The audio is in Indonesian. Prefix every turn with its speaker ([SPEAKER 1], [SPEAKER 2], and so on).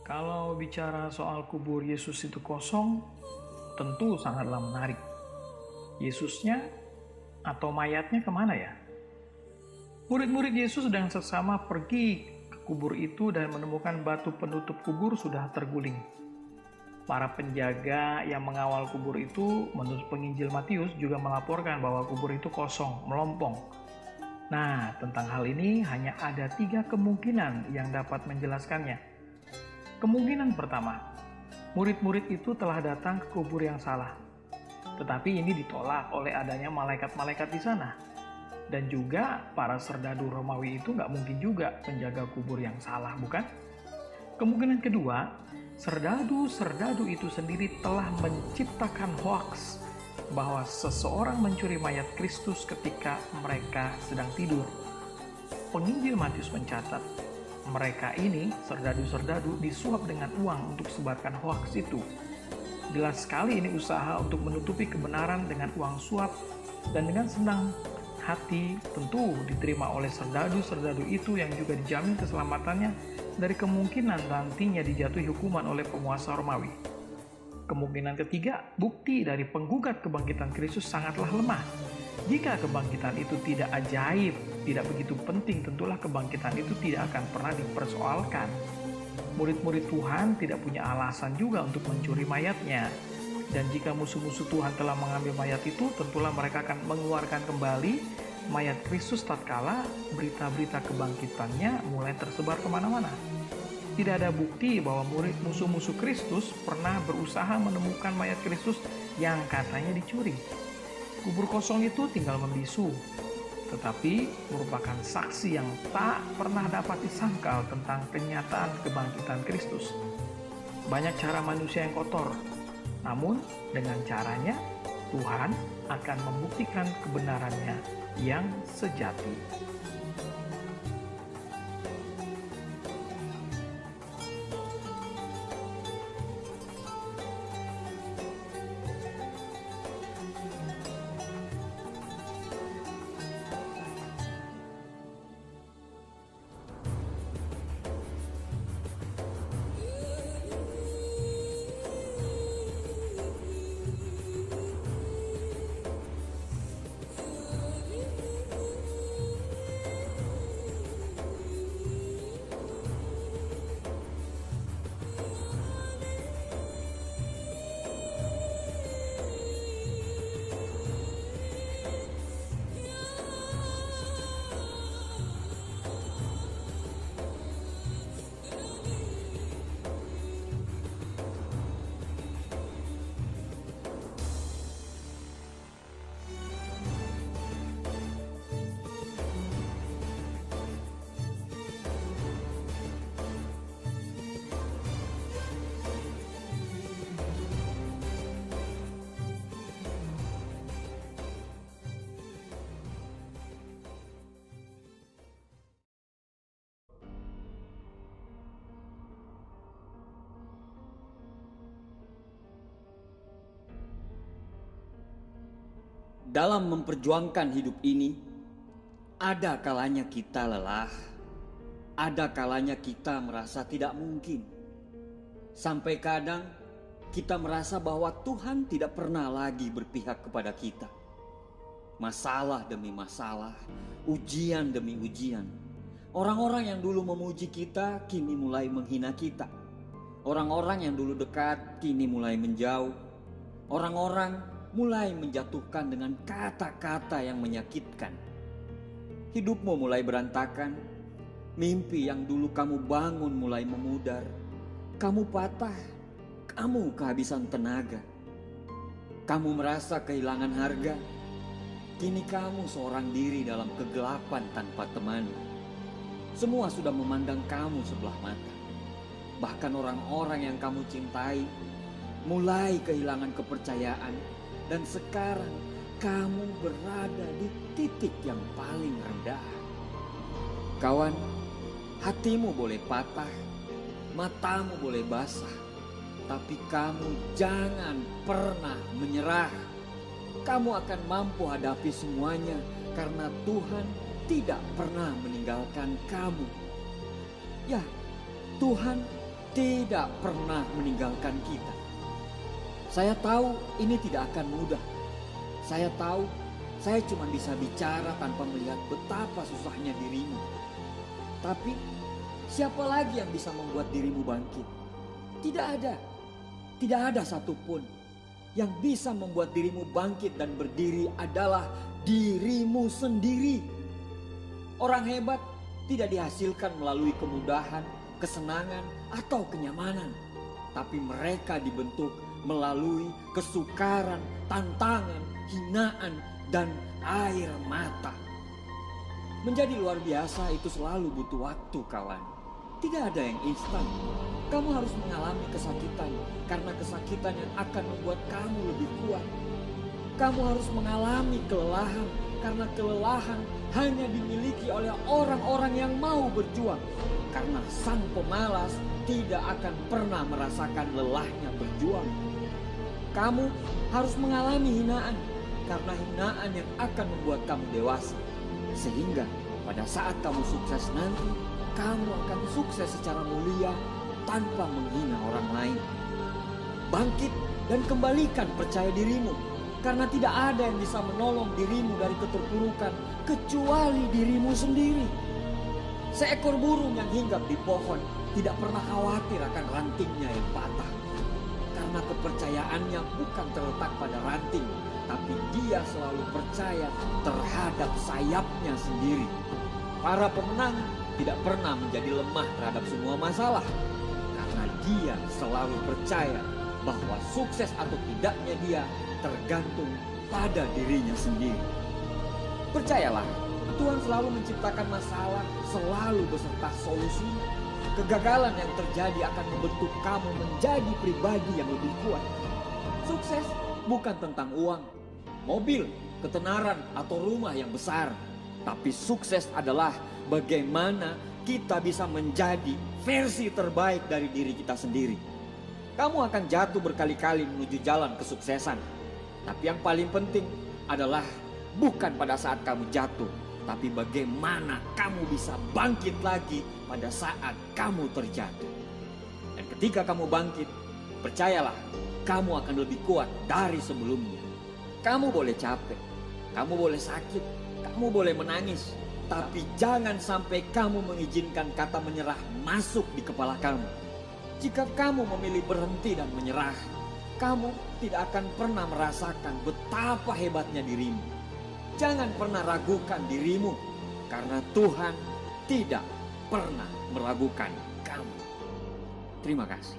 [SPEAKER 1] Kalau bicara soal kubur Yesus itu kosong, tentu sangatlah menarik. Yesusnya atau mayatnya kemana ya? Murid-murid Yesus sedang seksama pergi ke kubur itu dan menemukan batu penutup kubur sudah terguling. Para penjaga yang mengawal kubur itu, menurut penginjil Matius, juga melaporkan bahwa kubur itu kosong, melompong. Nah, tentang hal ini hanya ada 3 kemungkinan yang dapat menjelaskannya. Kemungkinan pertama, murid-murid itu telah datang ke kubur yang salah. Tetapi ini ditolak oleh adanya malaikat-malaikat di sana. Dan juga para serdadu Romawi itu nggak mungkin juga menjaga kubur yang salah, bukan? Kemungkinan kedua, serdadu-serdadu itu sendiri telah menciptakan hoaks bahwa seseorang mencuri mayat Kristus ketika mereka sedang tidur. Penginjil Matius mencatat, mereka ini, serdadu-serdadu, disuap dengan uang untuk sebarkan hoaks itu. Jelas sekali ini usaha untuk menutupi kebenaran dengan uang suap, dan dengan senang hati tentu diterima oleh serdadu-serdadu itu yang juga dijamin keselamatannya dari kemungkinan nantinya dijatuhi hukuman oleh penguasa Romawi. Kemungkinan ketiga, bukti dari penggugat kebangkitan Kristus sangatlah lemah. Jika kebangkitan itu tidak ajaib, tidak begitu penting, tentulah kebangkitan itu tidak akan pernah dipersoalkan. Murid-murid Tuhan tidak punya alasan juga untuk mencuri mayatnya. Dan jika musuh-musuh Tuhan telah mengambil mayat itu, tentulah mereka akan mengeluarkan kembali mayat Kristus tatkala berita-berita kebangkitannya mulai tersebar kemana-mana. Tidak ada bukti bahwa musuh-musuh Kristus pernah berusaha menemukan mayat Kristus yang katanya dicuri. Kubur kosong itu tinggal membisu, tetapi merupakan saksi yang tak pernah dapat disangkal tentang kenyataan kebangkitan Kristus. Banyak cara manusia yang kotor, namun dengan caranya Tuhan akan membuktikan kebenarannya yang sejati.
[SPEAKER 2] Dalam memperjuangkan hidup ini, ada kalanya kita lelah, ada kalanya kita merasa tidak mungkin. Sampai kadang kita merasa bahwa Tuhan tidak pernah lagi berpihak kepada kita. Masalah demi masalah, ujian demi ujian. Orang-orang yang dulu memuji kita kini mulai menghina kita. Orang-orang yang dulu dekat kini mulai menjauh. Orang-orang mulai menjatuhkan dengan kata-kata yang menyakitkan. Hidupmu mulai berantakan. Mimpi yang dulu kamu bangun mulai memudar. Kamu patah. Kamu kehabisan tenaga. Kamu merasa kehilangan harga. Kini kamu seorang diri dalam kegelapan tanpa teman. Semua sudah memandang kamu sebelah mata. Bahkan orang-orang yang kamu cintai mulai kehilangan kepercayaan. Dan sekarang kamu berada di titik yang paling rendah. Kawan, hatimu boleh patah, matamu boleh basah, tapi kamu jangan pernah menyerah. Kamu akan mampu hadapi semuanya karena Tuhan tidak pernah meninggalkan kamu. Ya, Tuhan tidak pernah meninggalkan kita. Saya tahu ini tidak akan mudah. Saya tahu saya cuma bisa bicara tanpa melihat betapa susahnya dirimu. Tapi siapa lagi yang bisa membuat dirimu bangkit? Tidak ada. Tidak ada satupun. Yang bisa membuat dirimu bangkit dan berdiri adalah dirimu sendiri. Orang hebat tidak dihasilkan melalui kemudahan, kesenangan, atau kenyamanan. Tapi mereka dibentuk melalui kesukaran, tantangan, hinaan, dan air mata. Menjadi luar biasa itu selalu butuh waktu, kawan. Tidak ada yang instan. Kamu harus mengalami kesakitan, karena kesakitan yang akan membuat kamu lebih kuat. Kamu harus mengalami kelelahan, karena kelelahan hanya dimiliki oleh orang-orang yang mau berjuang. Karena sang pemalas tidak akan pernah merasakan lelahnya berjuang. Kamu harus mengalami hinaan, karena hinaan yang akan membuat kamu dewasa. Sehingga pada saat kamu sukses nanti, kamu akan sukses secara mulia tanpa menghina orang lain. Bangkit dan kembalikan percaya dirimu, karena tidak ada yang bisa menolong dirimu dari keterpurukan kecuali dirimu sendiri. Seekor burung yang hinggap di pohon tidak pernah khawatir akan rantingnya yang patah. Karena kepercayaannya bukan terletak pada ranting, tapi dia selalu percaya terhadap sayapnya sendiri. Para pemenang tidak pernah menjadi lemah terhadap semua masalah, karena dia selalu percaya bahwa sukses atau tidaknya dia tergantung pada dirinya sendiri. Percayalah, Tuhan selalu menciptakan masalah, selalu beserta solusi. Kegagalan yang terjadi akan membentuk kamu menjadi pribadi yang lebih kuat. Sukses bukan tentang uang, mobil, ketenaran, atau rumah yang besar. Tapi sukses adalah bagaimana kita bisa menjadi versi terbaik dari diri kita sendiri. Kamu akan jatuh berkali-kali menuju jalan kesuksesan. Tapi yang paling penting adalah bukan pada saat kamu jatuh, tapi bagaimana kamu bisa bangkit lagi pada saat kamu terjatuh. Dan ketika kamu bangkit, percayalah, kamu akan lebih kuat dari sebelumnya. Kamu boleh capek, kamu boleh sakit, kamu boleh menangis, tapi jangan sampai kamu mengizinkan kata menyerah masuk di kepala kamu. Jika kamu memilih berhenti dan menyerah, kamu tidak akan pernah merasakan betapa hebatnya dirimu. Jangan pernah ragukan dirimu, karena Tuhan tidak pernah meragukan kamu. Terima kasih.